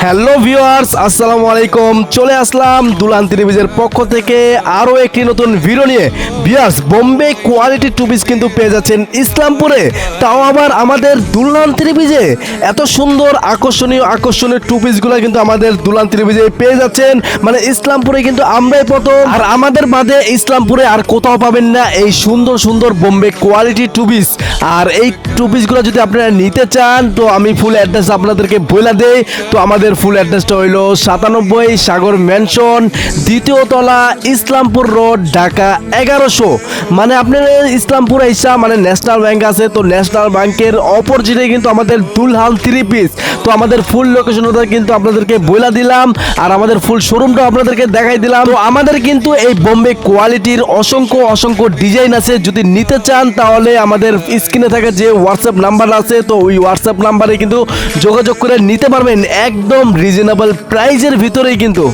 Hello viewers, আসসালামু আলাইকুম। চলে আসলাম দুলান ত্রিভিজের পক্ষ থেকে আরও একটি নতুন ভিডিও নিয়ে। Viewers, Bombay quality two piece কিন্তু পেয়ে যাচ্ছেন ইসলামপুরে, তাও আবার আমাদের দুলান ত্রিভিজে। এত সুন্দর আকর্ষণীয় টু পিসগুলো কিন্তু আমাদের দুলান ত্রিভিজে পেয়ে যাচ্ছেন, মানে ইসলামপুরে কিন্তু আমরাই প্রথম। আর আমাদের বাদে ইসলামপুরে আর কোথাও পাবেন না এই সুন্দর সুন্দর বোম্বে কোয়ালিটি টু পিস। আর এই টু পিসগুলো যদি আপনারা নিতে চান তো আমি ফুল অ্যাড্রেস আপনাদেরকে বলে দেই। তো আমাদের ফুল অ্যাড্রেসটা হইল 97 সাগর ম্যানশন, দ্বিতীয় তলা, ইসলামপুর রোড, ঢাকা 1100। মানে আপনার ইসলামপুর আইসা মানে ন্যাশনাল ব্যাংক আছে, তো ন্যাশনাল ব্যাংকের অপোজিটে কিন্তু আমাদের দুলহান থ্রি পিস। তো আমাদের ফুল লোকেশনটা কিন্তু আপনাদেরকে বলে দিলাম, আর আমাদের ফুল শোরুমটা আপনাদেরকে দেখাই দিলাম। তো আমাদের কিন্তু এই বোম্বে কোয়ালিটির অসংখ্য ডিজাইন আছে। যদি নিতে চান তাহলে আমাদের স্ক্রিনে থাকা যে হোয়াটসঅ্যাপ নাম্বার আছে, তো ওই হোয়াটসঅ্যাপ নাম্বারে কিন্তু যোগাযোগ করে নিতে পারবেন একদম রিজনেবল প্রাইজের ভিতরেই কিন্তু।